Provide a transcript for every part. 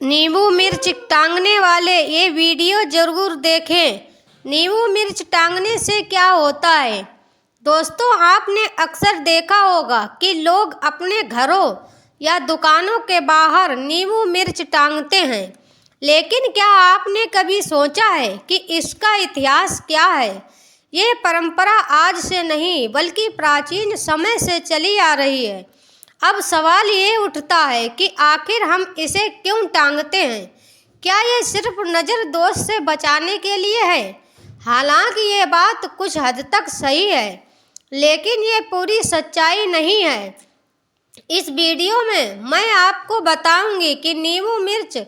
नींबू मिर्च टांगने वाले ये वीडियो ज़रूर देखें। नींबू मिर्च टांगने से क्या होता है? दोस्तों, आपने अक्सर देखा होगा कि लोग अपने घरों या दुकानों के बाहर नींबू मिर्च टांगते हैं। लेकिन क्या आपने कभी सोचा है कि इसका इतिहास क्या है? ये परंपरा आज से नहीं बल्कि प्राचीन समय से चली आ रही है। अब सवाल ये उठता है कि आखिर हम इसे क्यों टांगते हैं? क्या ये सिर्फ नज़र दोष से बचाने के लिए है? हालांकि ये बात कुछ हद तक सही है, लेकिन ये पूरी सच्चाई नहीं है। इस वीडियो में मैं आपको बताऊंगी कि नींबू मिर्च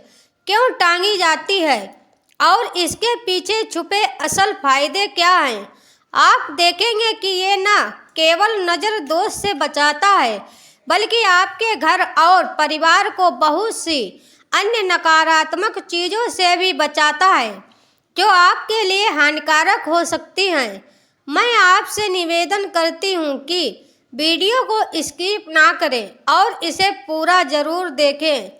क्यों टांगी जाती है और इसके पीछे छुपे असल फायदे क्या हैं। आप देखेंगे कि ये न केवल नज़र दोष से बचाता है, बल्कि आपके घर और परिवार को बहुत सी अन्य नकारात्मक चीज़ों से भी बचाता है, जो आपके लिए हानिकारक हो सकती हैं। मैं आपसे निवेदन करती हूँ कि वीडियो को स्किप ना करें और इसे पूरा ज़रूर देखें।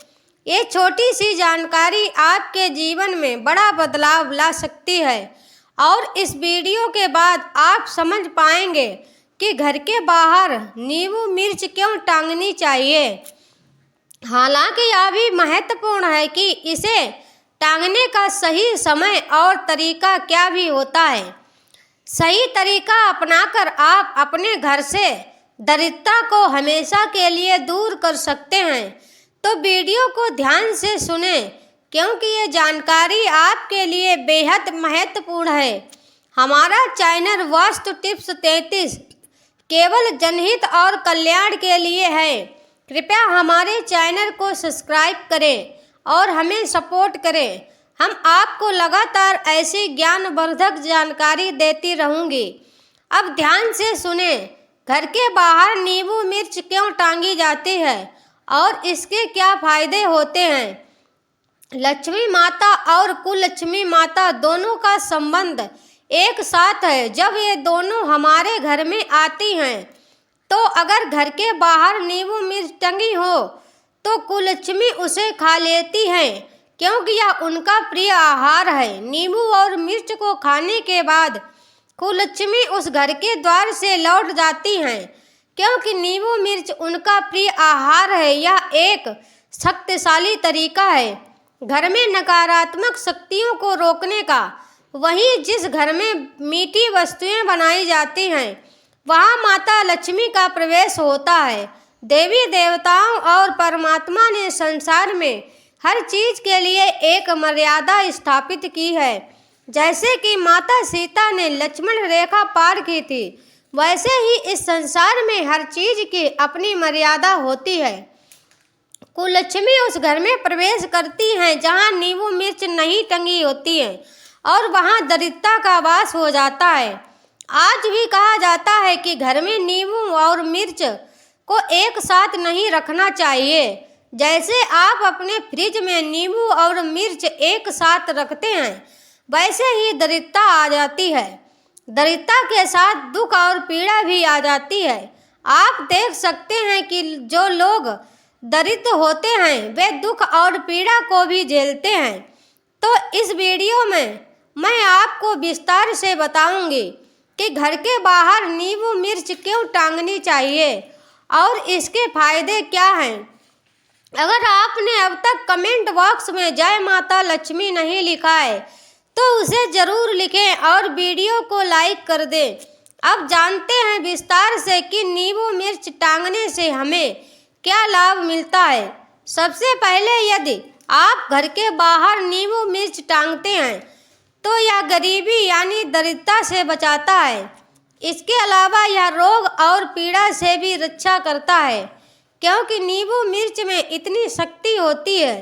ये छोटी सी जानकारी आपके जीवन में बड़ा बदलाव ला सकती है और इस वीडियो के बाद आप समझ पाएंगे कि घर के बाहर नींबू मिर्च क्यों टांगनी चाहिए। हालांकि यह भी महत्वपूर्ण है कि इसे टांगने का सही समय और तरीका क्या भी होता है। सही तरीका अपनाकर आप अपने घर से दरिद्रता को हमेशा के लिए दूर कर सकते हैं। तो वीडियो को ध्यान से सुनें, क्योंकि ये जानकारी आपके लिए बेहद महत्वपूर्ण है। हमारा चैनल वास्तु टिप्स 33 केवल जनहित और कल्याण के लिए है। कृपया हमारे चैनल को सब्सक्राइब करें और हमें सपोर्ट करें। हम आपको लगातार ऐसी ज्ञानवर्धक जानकारी देती रहूँगी। अब ध्यान से सुने, घर के बाहर नींबू मिर्च क्यों टांगी जाती है और इसके क्या फायदे होते हैं। लक्ष्मी माता और कुललक्ष्मी माता दोनों का संबंध एक साथ है। जब ये दोनों हमारे घर में आती हैं, तो अगर घर के बाहर नींबू मिर्च टंगी हो तो कुललक्ष्मी उसे खा लेती हैं, क्योंकि यह उनका प्रिय आहार है। नींबू और मिर्च को खाने के बाद कुललक्ष्मी उस घर के द्वार से लौट जाती हैं, क्योंकि नींबू मिर्च उनका प्रिय आहार है। यह एक शक्तिशाली तरीका है घर में नकारात्मक शक्तियों को रोकने का। वहीं जिस घर में मीठी वस्तुएं बनाई जाती हैं, वहां माता लक्ष्मी का प्रवेश होता है। देवी देवताओं और परमात्मा ने संसार में हर चीज के लिए एक मर्यादा स्थापित की है। जैसे कि माता सीता ने लक्ष्मण रेखा पार की थी, वैसे ही इस संसार में हर चीज की अपनी मर्यादा होती है। कुललक्ष्मी उस घर में प्रवेश करती हैं जहां नींबू मिर्च नहीं टंगी होती है और वहां दरिद्रता का वास हो जाता है। आज भी कहा जाता है कि घर में नींबू और मिर्च को एक साथ नहीं रखना चाहिए। जैसे आप अपने फ्रिज में नींबू और मिर्च एक साथ रखते हैं, वैसे ही दरिद्रता आ जाती है। दरिद्रता के साथ दुख और पीड़ा भी आ जाती है। आप देख सकते हैं कि जो लोग दरिद्र होते हैं, वे दुख और पीड़ा को भी झेलते हैं। तो इस वीडियो में मैं आपको विस्तार से बताऊंगी कि घर के बाहर नींबू मिर्च क्यों टांगनी चाहिए और इसके फायदे क्या हैं। अगर आपने अब तक कमेंट बॉक्स में जय माता लक्ष्मी नहीं लिखा है, तो उसे ज़रूर लिखें और वीडियो को लाइक कर दें। अब जानते हैं विस्तार से कि नींबू मिर्च टांगने से हमें क्या लाभ मिलता है। सबसे पहले, यदि आप घर के बाहर नींबू मिर्च टांगते हैं, तो यह गरीबी यानी दरिद्रता से बचाता है। इसके अलावा यह रोग और पीड़ा से भी रक्षा करता है, क्योंकि नींबू मिर्च में इतनी शक्ति होती है।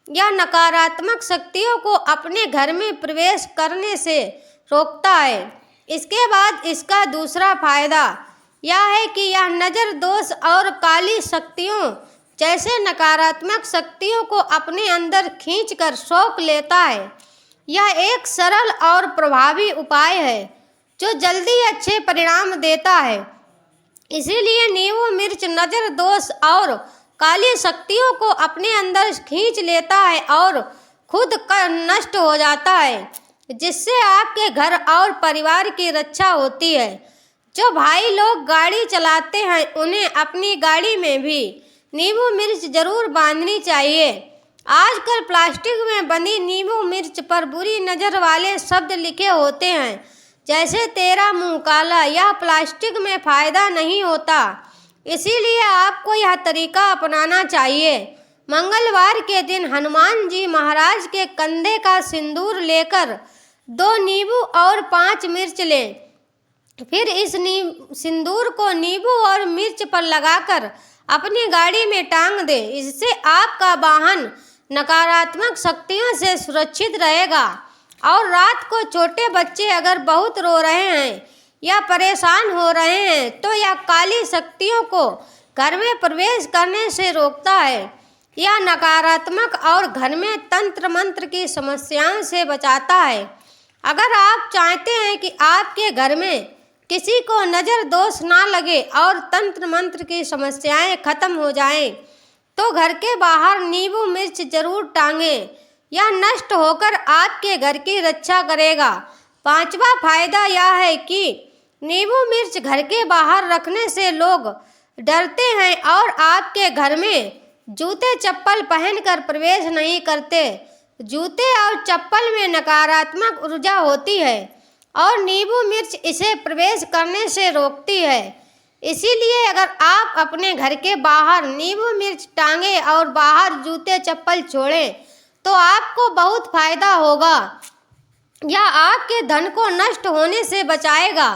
यह नकारात्मक शक्तियों को अपने घर में प्रवेश करने से रोकता है। इसके बाद इसका दूसरा फायदा यह है कि यह नज़र दोष और काली शक्तियों जैसे नकारात्मक शक्तियों को अपने अंदर खींचकर सोख लेता है। यह एक सरल और प्रभावी उपाय है जो जल्दी अच्छे परिणाम देता है। इसीलिए नींबू मिर्च नज़र दोष और काली शक्तियों को अपने अंदर खींच लेता है और खुद का नष्ट हो जाता है, जिससे आपके घर और परिवार की रक्षा होती है। जो भाई लोग गाड़ी चलाते हैं उन्हें अपनी गाड़ी में भी नींबू मिर्च जरूर बांधनी चाहिए। आजकल प्लास्टिक में बंधी नींबू मिर्च पर बुरी नज़र वाले शब्द लिखे होते हैं, जैसे तेरा मुंह काला। यह प्लास्टिक में फ़ायदा नहीं होता, इसीलिए आपको यह तरीका अपनाना चाहिए। मंगलवार के दिन हनुमान जी महाराज के कंधे का सिंदूर लेकर 2 नींबू और 5 मिर्च लें। फिर इस सिंदूर को नींबू और मिर्च पर लगाकर अपनी गाड़ी में टांग दें। इससे आपका वाहन नकारात्मक शक्तियों से सुरक्षित रहेगा। और रात को छोटे बच्चे अगर बहुत रो रहे हैं या परेशान हो रहे हैं तो यह काली शक्तियों को घर में प्रवेश करने से रोकता है। यह नकारात्मक और घर में तंत्र मंत्र की समस्याओं से बचाता है। अगर आप चाहते हैं कि आपके घर में किसी को नज़र दोष ना लगे और तंत्र मंत्र की समस्याएं खत्म हो जाएं, तो घर के बाहर नींबू मिर्च जरूर टांगें। यह नष्ट होकर आपके घर की रक्षा करेगा। 5वां फायदा यह है कि नींबू मिर्च घर के बाहर रखने से लोग डरते हैं और आपके घर में जूते चप्पल पहनकर प्रवेश नहीं करते। जूते और चप्पल में नकारात्मक ऊर्जा होती है और नींबू मिर्च इसे प्रवेश करने से रोकती है। इसीलिए अगर आप अपने घर के बाहर नींबू मिर्च टांगें और बाहर जूते चप्पल छोड़ें तो आपको बहुत फायदा होगा। यह आपके धन को नष्ट होने से बचाएगा,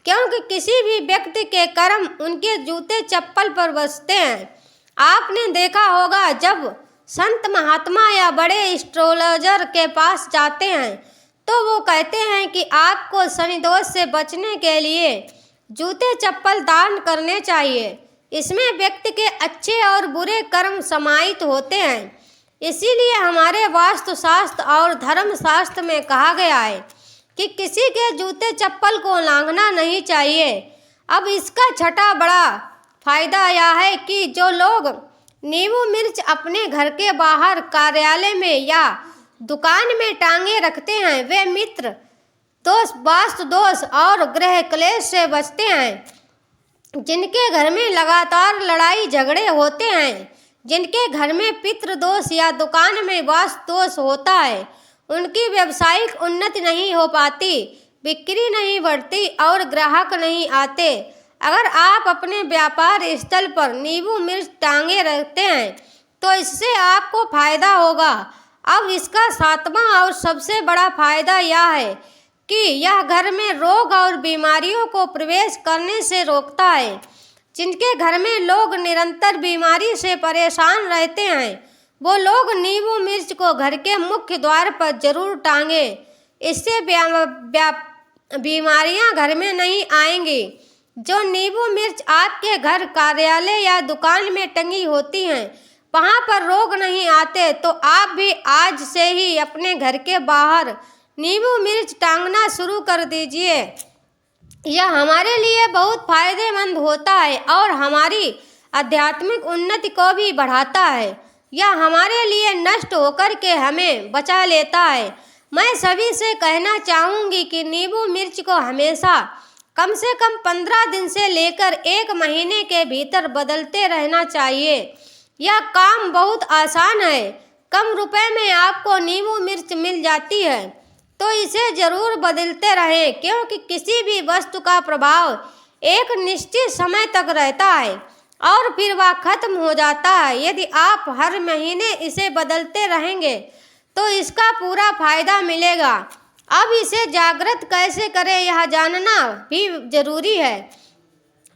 क्योंकि किसी भी व्यक्ति के कर्म उनके जूते चप्पल पर बसते हैं। आपने देखा होगा जब संत महात्मा या बड़े एस्ट्रोलॉजर के पास जाते हैं तो वो कहते हैं कि आपको शनि दोष से बचने के लिए जूते चप्पल दान करने चाहिए। इसमें व्यक्ति के अच्छे और बुरे कर्म समाहित होते हैं। इसीलिए हमारे वास्तुशास्त्र और धर्मशास्त्र में कहा गया है कि किसी के जूते चप्पल को लांघना नहीं चाहिए। अब इसका छठा बड़ा फायदा यह है कि जो लोग नींबू मिर्च अपने घर के बाहर, कार्यालय में या दुकान में टांगे रखते हैं वे मित्र दोष, वास्तु दोष और ग्रह क्लेश से बचते हैं। जिनके घर में लगातार लड़ाई झगड़े होते हैं, जिनके घर में पितृ दोष या दुकान में वास्तु दोष होता है, उनकी व्यावसायिक उन्नति नहीं हो पाती, बिक्री नहीं बढ़ती और ग्राहक नहीं आते। अगर आप अपने व्यापार स्थल पर नींबू मिर्च टांगे रखते हैं तो इससे आपको फायदा होगा। अब इसका 7वां और सबसे बड़ा फायदा यह है कि यह घर में रोग और बीमारियों को प्रवेश करने से रोकता है। जिनके घर में लोग निरंतर बीमारी से परेशान रहते हैं वो लोग नींबू मिर्च को घर के मुख्य द्वार पर जरूर टांगे। इससे बीमारियां घर में नहीं आएंगी। जो नींबू मिर्च आपके घर, कार्यालय या दुकान में टंगी होती हैं वहाँ पर रोग नहीं आते। तो आप भी आज से ही अपने घर के बाहर नींबू मिर्च टांगना शुरू कर दीजिए। यह हमारे लिए बहुत फायदेमंद होता है और हमारी आध्यात्मिक उन्नति को भी बढ़ाता है। यह हमारे लिए नष्ट होकर के हमें बचा लेता है। मैं सभी से कहना चाहूँगी कि नींबू मिर्च को हमेशा कम से कम 15 दिन से लेकर 1 महीने के भीतर बदलते रहना चाहिए। यह काम बहुत आसान है। कम रुपए में आपको नींबू मिर्च मिल जाती है तो इसे जरूर बदलते रहें, क्योंकि किसी भी वस्तु का प्रभाव एक निश्चित समय तक रहता है और फिर वह खत्म हो जाता है। यदि आप हर महीने इसे बदलते रहेंगे तो इसका पूरा फायदा मिलेगा। अब इसे जागृत कैसे करें यह जानना भी जरूरी है।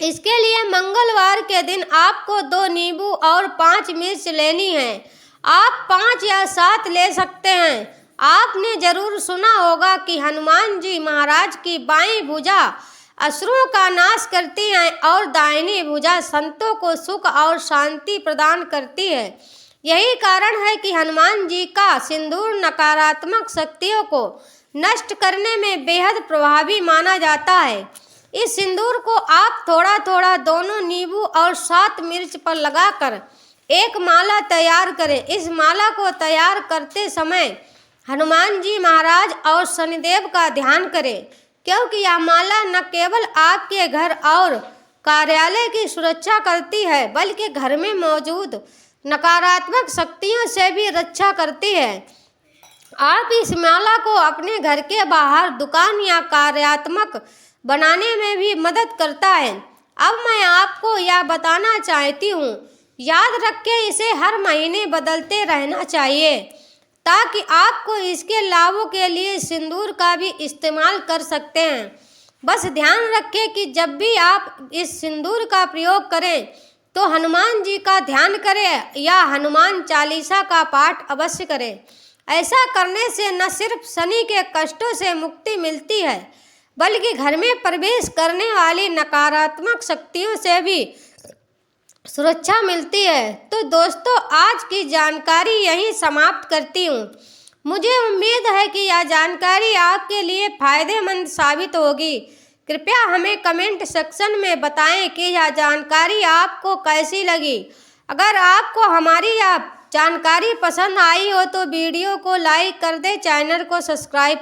इसके लिए मंगलवार के दिन आपको 2 नींबू और 5 मिर्च लेनी है। आप 5 या 7 ले सकते हैं। आपने जरूर सुना होगा कि हनुमान जी महाराज की बाईं भुजा असुरों का नाश करती है और दाहिनी भुजा संतों को सुख और शांति प्रदान करती है। यही कारण है कि हनुमान जी का सिंदूर नकारात्मक शक्तियों को नष्ट करने में बेहद प्रभावी माना जाता है। इस सिंदूर को आप थोड़ा थोड़ा दोनों नींबू और 7 मिर्च पर लगाकर एक माला तैयार करें। इस माला को तैयार करते समय हनुमान जी महाराज और शनिदेव का ध्यान करें, क्योंकि यह माला न केवल आपके घर और कार्यालय की सुरक्षा करती है, बल्कि घर में मौजूद नकारात्मक शक्तियों से भी रक्षा करती है। आप इस माला को अपने घर के बाहर, दुकान या कार्यात्मक बनाने में भी मदद करता है। अब मैं आपको यह बताना चाहती हूँ, याद रखें इसे हर महीने बदलते रहना चाहिए, ताकि आपको इसके लाभों के लिए सिंदूर का भी इस्तेमाल कर सकते हैं। बस ध्यान रखें कि जब भी आप इस सिंदूर का प्रयोग करें तो हनुमान जी का ध्यान करें या हनुमान चालीसा का पाठ अवश्य करें। ऐसा करने से न सिर्फ शनि के कष्टों से मुक्ति मिलती है, बल्कि घर में प्रवेश करने वाली नकारात्मक शक्तियों से भी सुरक्षा मिलती है। तो दोस्तों, आज की जानकारी यहीं समाप्त करती हूँ। मुझे उम्मीद है कि यह जानकारी आपके लिए फायदेमंद साबित होगी। कृपया हमें कमेंट सेक्शन में बताएं कि यह जानकारी आपको कैसी लगी। अगर आपको हमारी यह जानकारी पसंद आई हो तो वीडियो को लाइक कर दें, चैनल को सब्सक्राइब